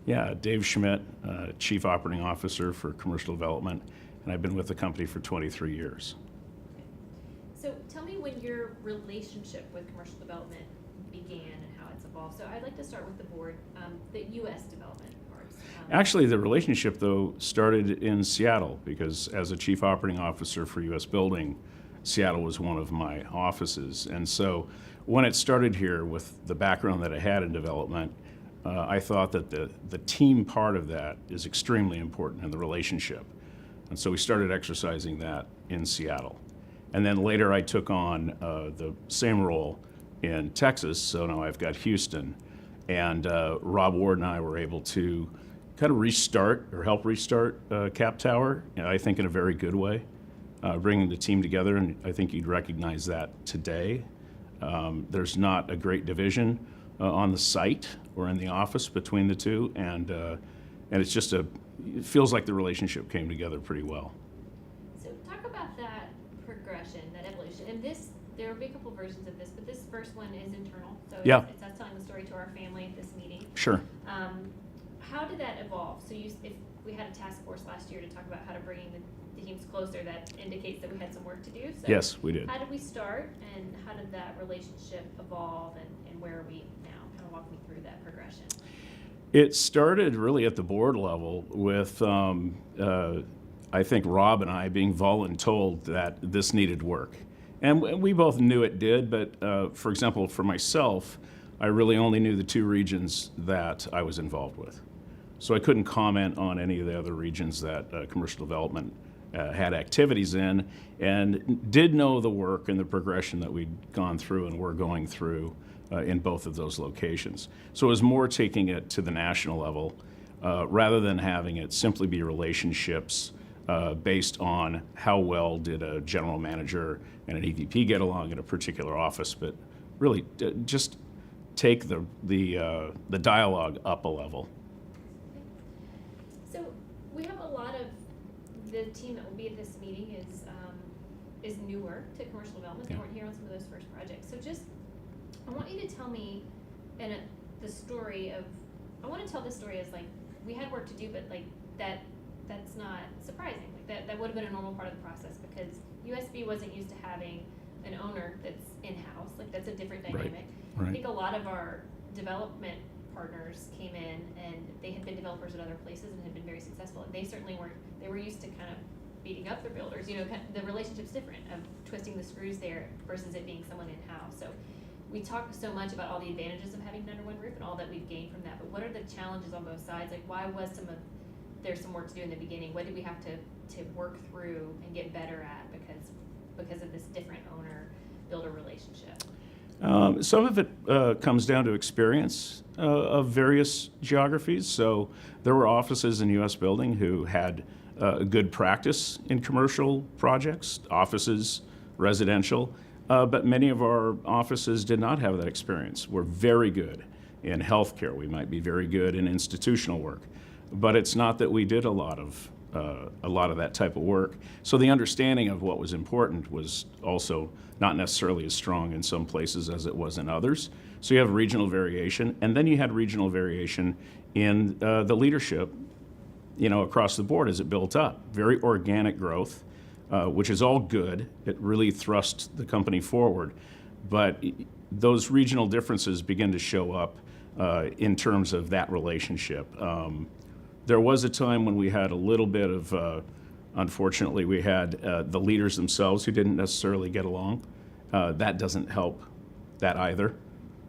Yeah, Dave Schmidt, Chief Operating Officer for Commercial Development, and I've been with the company for 23 years. So tell me when your relationship with commercial development began and how it's evolved. So I'd like to start with the board, the U.S. development parts. Actually, the relationship, though, started in Seattle because as a Chief Operating Officer for U.S. Building, Seattle was one of my offices. And so when it started here with the background that I had in development, I thought that the team part of that is extremely important in the relationship. And so we started exercising that in Seattle. And then later I took on the same role in Texas, so now I've got Houston. And Rob Ward and I were able to kind of restart or help restart Cap Tower, I think in a very good way, bringing the team together, and I think you'd recognize that today. There's not a great division on the site or in the office between the two, and it's just it feels like the relationship came together pretty well. So talk about that progression, that evolution. And there will be a couple versions of this, but this first one is internal. So Yeah. it's us telling the story to our family at this meeting. Sure. How did that evolve? So if we had a task force last year to talk about how to bring the teams closer, that indicates that we had some work to do. So Yes, we did. how did we start, and how did that relationship evolve, and where are we now? Kind of walk me through that progression. It started really at the board level with, I think, Rob and I being voluntold that this needed work. And we both knew it did, but for example, for myself, I really only knew the two regions that I was involved with. So I couldn't comment on any of the other regions that commercial development had activities in, and did know the work and the progression that we'd gone through and were going through in both of those locations. So it was more taking it to the national level rather than having it simply be relationships based on how well did a general manager and an EVP get along in a particular office, but really just take the dialogue up a level. So we have a lot of the team that will be at this meeting is newer to commercial development. They Yeah. weren't here on some of those first projects. So just I want you to tell me the story of. I want to tell this story as like we had work to do, but like that's not surprising. Like that would have been a normal part of the process because USB wasn't used to having an owner that's in-house. Like that's a different dynamic. Right. I think a lot of our development partners came in and they had been developers at other places and had been very successful, and they certainly weren't. They were used to kind of beating up their builders. You know, the relationship's different of twisting the screws there versus it being someone in-house. So we talk so much about all the advantages of having it under one roof and all that we've gained from that, but what are the challenges on both sides? Like why was there's some work to do in the beginning? What did we have to work through and get better at because of this different owner-builder relationship? Some of it comes down to experience of various geographies. So there were offices in U.S. Building who had a good practice in commercial projects, offices, residential, but many of our offices did not have that experience. We're very good in healthcare. We might be very good in institutional work, but it's not that we did a lot of that type of work. So the understanding of what was important was also not necessarily as strong in some places as it was in others. So you have regional variation, and then you had regional variation in the leadership, across the board as it built up. Very organic growth, which is all good. It really thrust the company forward. But those regional differences begin to show up in terms of that relationship. There was a time when we had a little bit of, unfortunately, we had the leaders themselves who didn't necessarily get along. That doesn't help that either.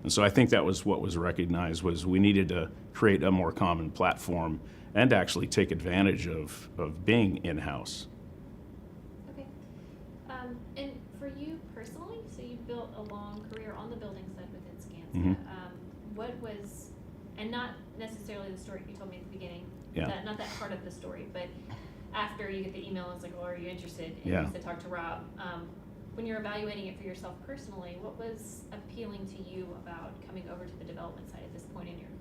And so I think that was what was recognized was we needed to create a more common platform and actually take advantage of being in-house. Okay. And for you personally, so you built a long career on the building side within Skanska. Mm-hmm. What was, and not necessarily the story you told me at the beginning, Yeah. not that part of the story, but after you get the email, it's like, well, are you interested? And Yeah. you said, talk to Rob. When you're evaluating it for yourself personally, what was appealing to you about coming over to the development side at this point in your career?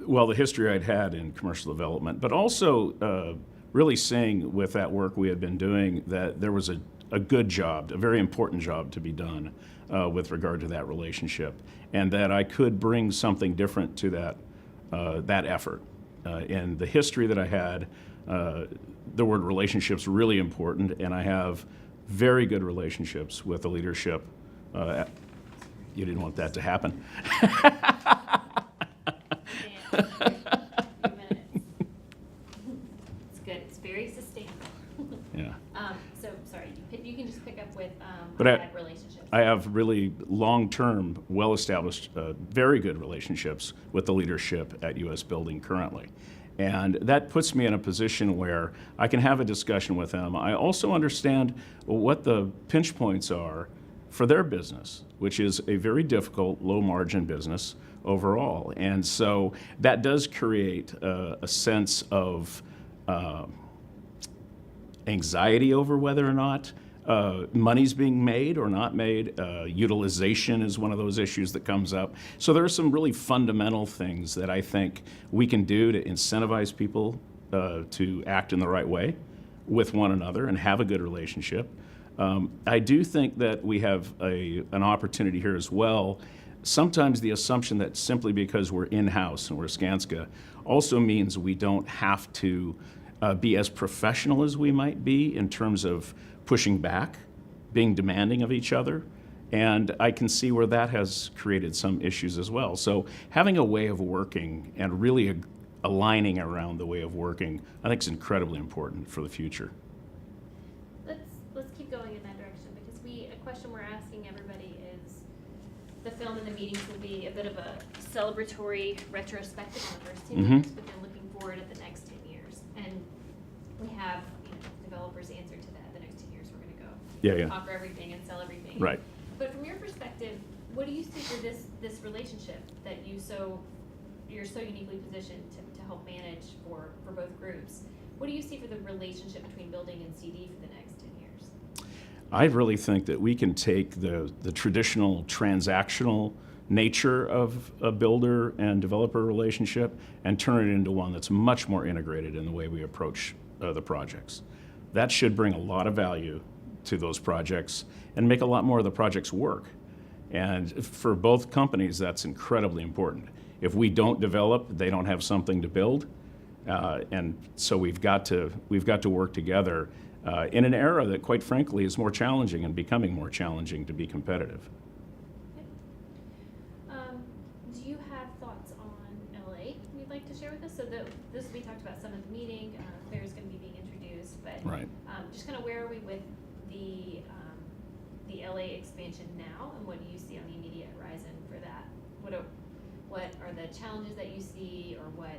Well, the history I'd had in commercial development, but also really seeing with that work we had been doing that there was a good job, a very important job to be done with regard to that relationship, and that I could bring something different to that effort. In the history that I had, the word relationship's really important, and I have very good relationships with the leadership. You didn't want that to happen. It's good. It's very sustainable. Yeah. So, sorry, you can just pick up with But bad relationships. I have really long-term, well-established, very good relationships with the leadership at U.S. Building currently. And that puts me in a position where I can have a discussion with them. I also understand what the pinch points are for their business, which is a very difficult, low-margin business overall. And so that does create a sense of anxiety over whether or not money's being made or not made. Utilization is one of those issues that comes up. So there are some really fundamental things that I think we can do to incentivize people to act in the right way with one another and have a good relationship. I do think that we have an opportunity here as well. Sometimes the assumption that simply because we're in-house and we're Skanska also means we don't have to be as professional as we might be in terms of pushing back, being demanding of each other. And I can see where that has created some issues as well. So having a way of working and really aligning around the way of working, I think is incredibly important for the future. Let's keep going in that direction, because a question we're asking everybody is, the film and the meetings will be a bit of a celebratory retrospective on the first 10 years, but then looking forward at the next 10 years. And we have, developers answer to that. The next 10 years we're going to go offer everything and sell everything. Right. But from your perspective, what do you see for this relationship that you're so uniquely positioned to help manage for both groups? What do you see for the relationship between building and CD for the next 10 years? I really think that we can take the traditional transactional nature of a builder and developer relationship and turn it into one that's much more integrated in the way we approach the projects. That should bring a lot of value to those projects and make a lot more of the projects work. And for both companies, that's incredibly important. If we don't develop, they don't have something to build. And so we've got to work together in an era that, quite frankly, is more challenging and becoming more challenging to be competitive. Do you have thoughts on LA you'd like to share with us? So we talked about some of the meeting, Claire's going to be being introduced, but Right. Just kind of where are we with the LA expansion now, and what do you see on the immediate horizon for that? What are the challenges that you see, or what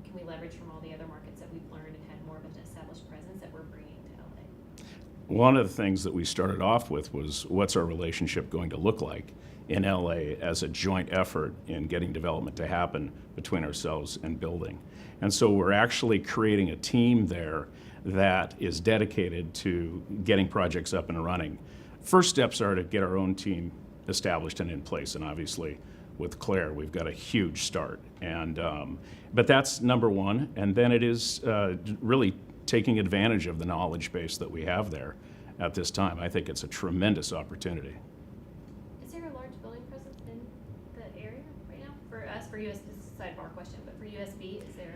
can we leverage from all the other markets that we've learned and had more of an established presence that we're bringing to LA? One of the things that we started off with was, what's our relationship going to look like in LA as a joint effort in getting development to happen between ourselves and building. And so we're actually creating a team there that is dedicated to getting projects up and running. First steps are to get our own team established and in place, and obviously with Claire, we've got a huge start. And but that's number one, and then it is really taking advantage of the knowledge base that we have there at this time. I think it's a tremendous opportunity. Is there a large building presence in the area right now for us? For US, this is a sidebar question, but for USB, is there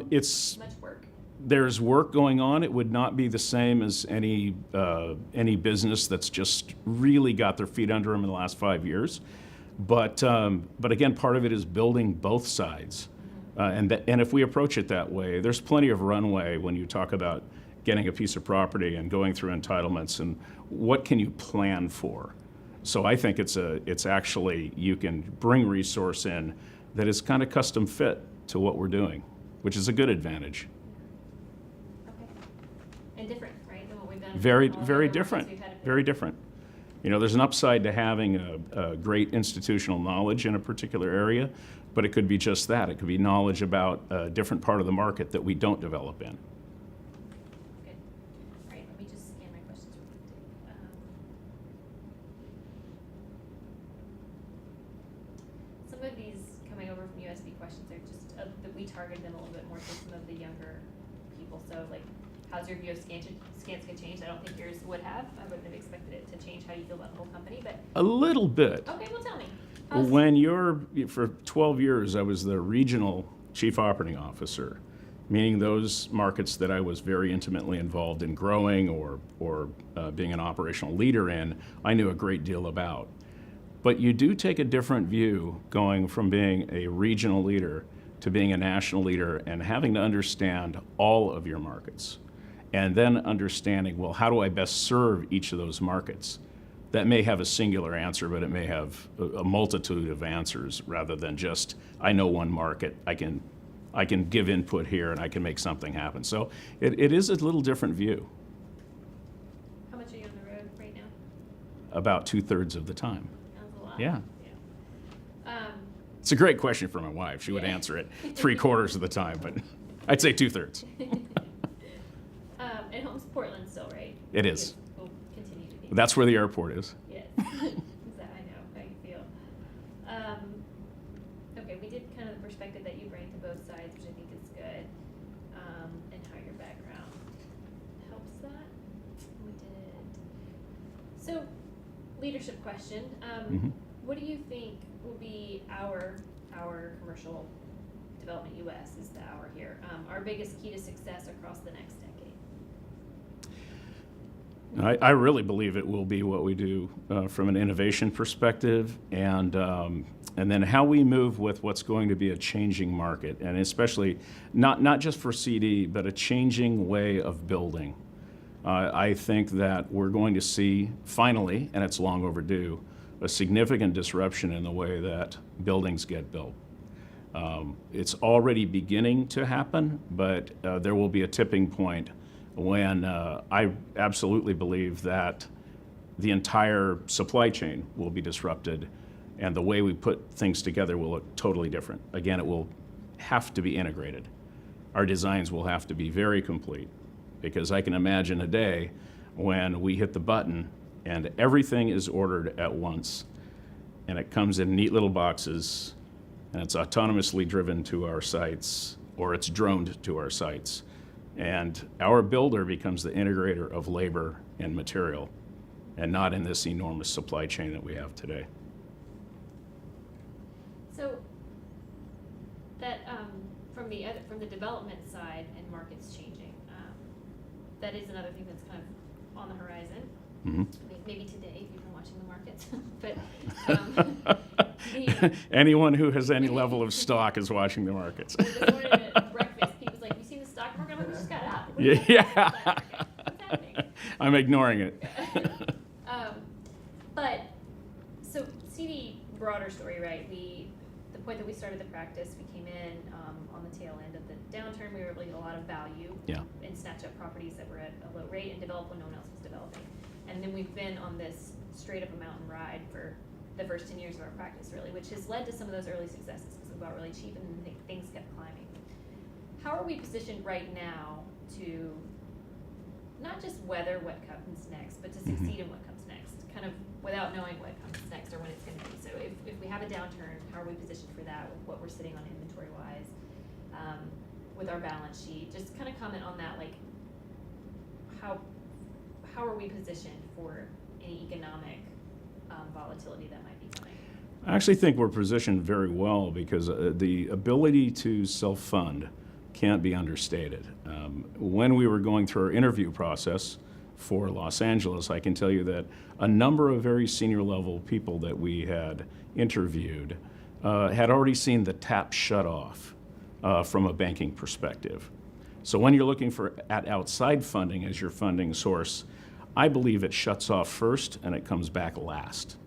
It's much work? There's work going on. It would not be the same as any business that's just really got their feet under them in the last 5 years. But again, part of it is building both sides. And if we approach it that way, there's plenty of runway when you talk about getting a piece of property and going through entitlements and what can you plan for. So I think it's actually, you can bring resource in that is kind of custom fit to what we're doing, which is a good advantage. Okay. And different, right, than what we've done? Very, in all the very other different, markets we've had. very different. There's an upside to having a great institutional knowledge in a particular area, but it could be just that. It could be knowledge about a different part of the market that we don't develop in. Good. All right, let me just scan my questions real quick. Some of these coming over from USB questions are just that we targeted them a little bit more to some of the younger people. So, like, how's your view of Skanska changed? I don't think yours would have. I wouldn't have expected it to change how you feel about the whole company, but. A little bit. Okay, well, tell me. For 12 years, I was the regional chief operating officer, meaning those markets that I was very intimately involved in growing or being an operational leader in, I knew a great deal about. But you do take a different view going from being a regional leader to being a national leader and having to understand all of your markets. And then understanding, well, how do I best serve each of those markets? That may have a singular answer, but it may have a multitude of answers rather than just, I know one market, I can give input here and I can make something happen. So it is a little different view. How much are you on the road right now? About 2/3 of the time. Sounds a lot. Yeah. Yeah. It's a great question for my wife. She would answer it 3/4 of the time, but I'd say 2/3. And home's Portland still, right? It is. Will continue to be. That's where the airport is. Yes. I know how you feel. Okay, we did kind of the perspective that you bring to both sides, which I think is good, and how your background helps that. We did. So, leadership question. Mhm. What do you think will be our commercial development US is the hour here, our biggest key to success across the next decade? I really believe it will be what we do from an innovation perspective, and then how we move with what's going to be a changing market, and especially not just for CD, but a changing way of building. I think that we're going to see finally, and it's long overdue, a significant disruption in the way that buildings get built. It's already beginning to happen, but there will be a tipping point when I absolutely believe that the entire supply chain will be disrupted and the way we put things together will look totally different. Again, it will have to be integrated. Our designs will have to be very complete, because I can imagine a day when we hit the button and everything is ordered at once and it comes in neat little boxes and it's autonomously driven to our sites or it's droned to our sites. And our builder becomes the integrator of labor and material, and not in this enormous supply chain that we have today. So that from the development side and markets changing, that is another thing that's kind of on the horizon. Mm-hmm. Maybe today if you've been watching the markets, but Anyone who has any level of stock is watching the markets. this morning at breakfast, people's like, "You seen the stock market?" I'm like, "We just got out." Yeah. What's happening? I'm ignoring it. But so CD broader story, right? The point that we started the practice, we came in on the tail end of the downturn. We were able to get a lot of value and snatch up properties that were at a low rate and develop when no one else was developing. And then we've been on this straight up a mountain ride for the first 10 years of our practice, really, which has led to some of those early successes because we got really cheap and then things kept climbing. How are we positioned right now to not just weather what comes next, but to succeed in what comes next, kind of without knowing what comes next or when it's going to be? So if we have a downturn, how are we positioned for that with what we're sitting on inventory-wise, with our balance sheet? Just kind of comment on that, like how are we positioned for any economic volatility that might be coming? I actually think we're positioned very well because the ability to self-fund can't be understated. When we were going through our interview process for Los Angeles, I can tell you that a number of very senior level people that we had interviewed had already seen the tap shut off from a banking perspective. So when you're looking at outside funding as your funding source, I believe it shuts off first and it comes back last.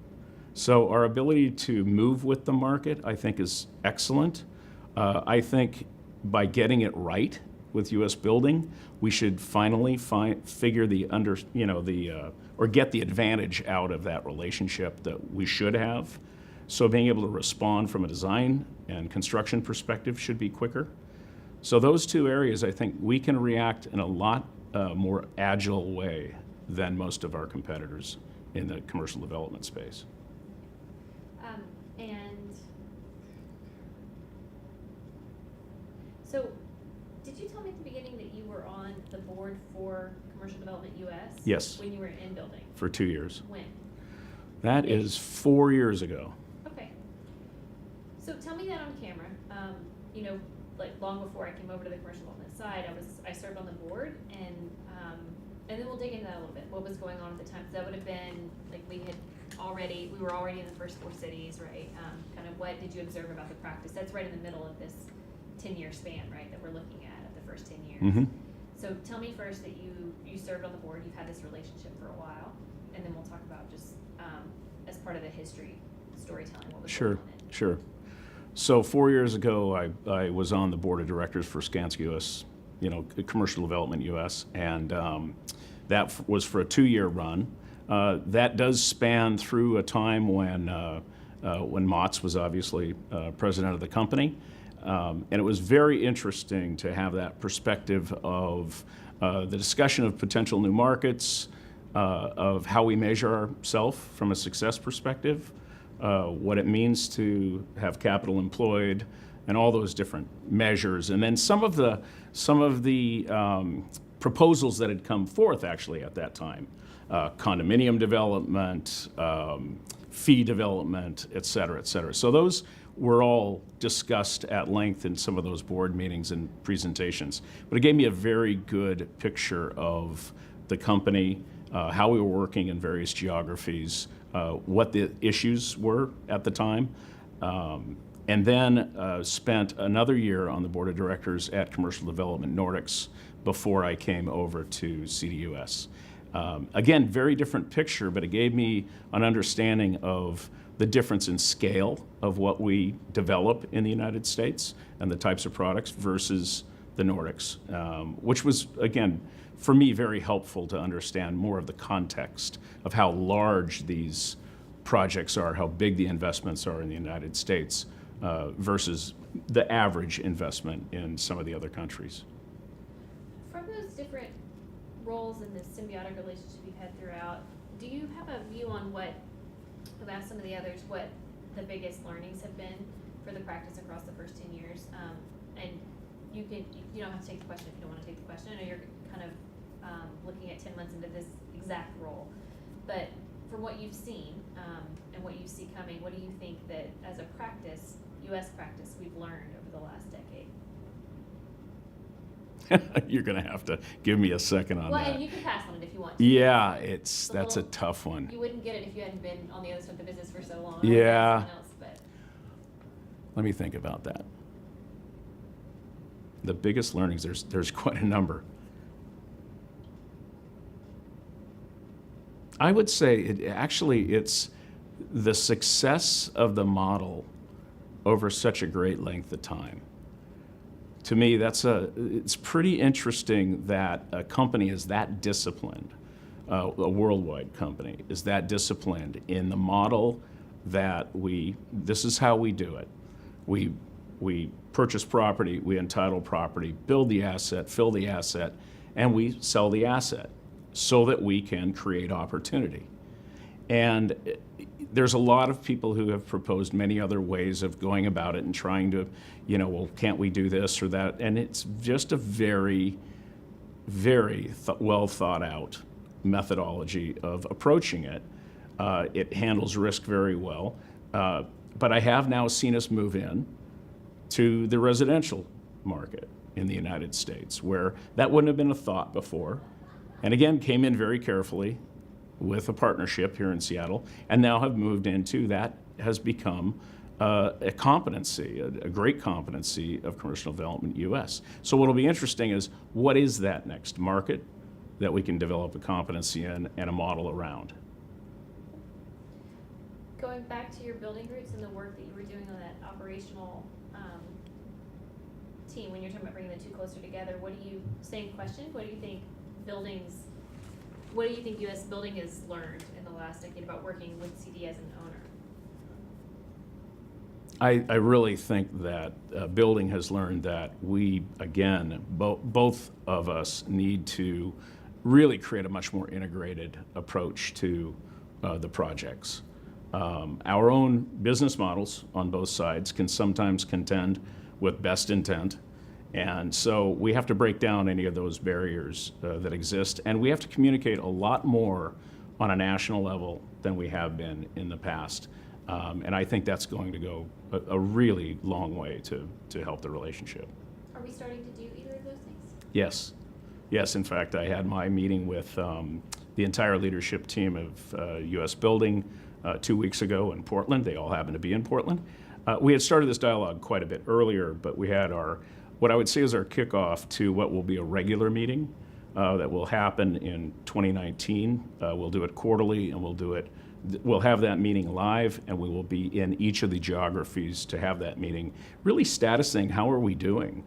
So our ability to move with the market, I think, is excellent. I think by getting it right with U.S. building, we should finally figure or get the advantage out of that relationship that we should have. So being able to respond from a design and construction perspective should be quicker. So those two areas, I think we can react in a lot more agile way than most of our competitors in the commercial development space. And so, did you tell me at the beginning that you were on the board for Commercial Development US? Yes. When you were in building? For 2 years. When? That is 4 years ago. Okay. So tell me that on camera. like long before I came over to the commercial development side, I served on the board, and then we'll dig into that a little bit, what was going on at the time, 'cause that would have been, like, we were already in the first 4 cities, right? Kind of what did you observe about the practice? That's right in the middle of this 10-year span, right, that we're looking at the first 10 years. Mm-hmm. So tell me first that you served on the board, you've had this relationship for a while, and then we'll talk about just, as part of the history, storytelling, what was going on in it. Sure. So 4 years ago, I was on the board of directors for Skanska US, Commercial Development US, and that was for a 2-year run. That does span through a time when Motts was obviously president of the company. And it was very interesting to have that perspective of the discussion of potential new markets, of how we measure ourselves from a success perspective, what it means to have capital employed, and all those different measures. And then some of the proposals that had come forth actually at that time, condominium development, fee development, et cetera, et cetera. So those were all discussed at length in some of those board meetings and presentations. But it gave me a very good picture of the company, how we were working in various geographies, what the issues were at the time, and then spent another year on the board of directors at Commercial Development Nordics before I came over to CDUS. Again, very different picture, but it gave me an understanding of the difference in scale of what we develop in the United States and the types of products versus the Nordics, which was, again, for me, very helpful to understand more of the context of how large these projects are, how big the investments are in the United States versus the average investment in some of the other countries. From those different roles and the symbiotic relationship you've had throughout, do you have a view on I've asked some of the others, what the biggest learnings have been for the practice across the first 10 years? And you don't have to take the question if you don't want to take the question. I know you're kind of looking at 10 months into this exact role, but from what you've seen and what you see coming, what do you think that as a practice, U.S. practice, we've learned over the last decade? You're going to have to give me a second on that. Well, and you can pass on it if you want to. Yeah, that's a tough one. You wouldn't get it if you hadn't been on the other side of the business for so long. Yeah. Else, but. Let me think about that. The biggest learnings, there's quite a number. I would say it's the success of the model over such a great length of time. To me, it's pretty interesting that a company is that disciplined, a worldwide company is that disciplined in the model that this is how we do it. We purchase property, we entitle property, build the asset, fill the asset, and we sell the asset so that we can create opportunity. And there's a lot of people who have proposed many other ways of going about it and trying to, well, can't we do this or that? And it's just a very, very well thought out methodology of approaching it. It handles risk very well. But I have now seen us move in to the residential market in the United States, where that wouldn't have been a thought before. And again, came in very carefully with a partnership here in Seattle, and now have moved into that has become a competency, a great competency of commercial development US. So what'll be interesting is, what is that next market that we can develop a competency in and a model around? Going back to your building groups and the work that you were doing on that operational team, when you're talking about bringing the two closer together, same question, what do you think U.S. building has learned in the last decade about working with CD as an owner? I really think that building has learned that we, again, both of us need to really create a much more integrated approach to the projects. Our own business models on both sides can sometimes contend with best intent. And so we have to break down any of those barriers that exist, and we have to communicate a lot more on a national level than we have been in the past. And I think that's going to go a really long way to help the relationship. Are we starting to do either of those things? Yes. Yes, in fact, I had my meeting with the entire leadership team of U.S. Building 2 weeks ago in Portland. They all happen to be in Portland. We had started this dialogue quite a bit earlier, but we had what I would say is our kickoff to what will be a regular meeting that will happen in 2019. We'll do it quarterly, and we'll have that meeting live, and we will be in each of the geographies to have that meeting, really statusing how are we doing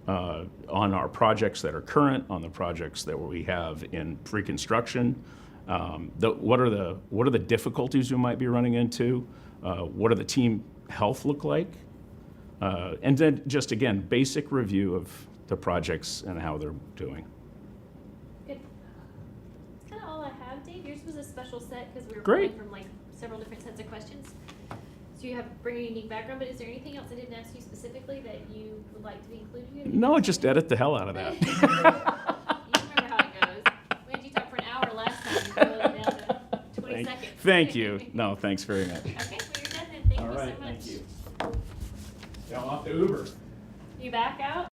on our projects that are current, on the projects that we have in pre-construction. What are the difficulties we might be running into? What do the team health look like? And then just again, basic review of the projects and how they're doing. Good. That's kind of all I have, Dave. Yours was a special set because we were Great. pulling from like several different sets of questions. So you bring a unique background, but is there anything else I didn't ask you specifically that you would like to be included here? No, just edit the hell out of that. You remember how it goes. We had you talk for an hour last time. You boiled it down to 20 seconds. Thank you. No, thanks very much. Okay, well, you're done then. Thank All you right, so much. thank you. Now off to Uber. You back out?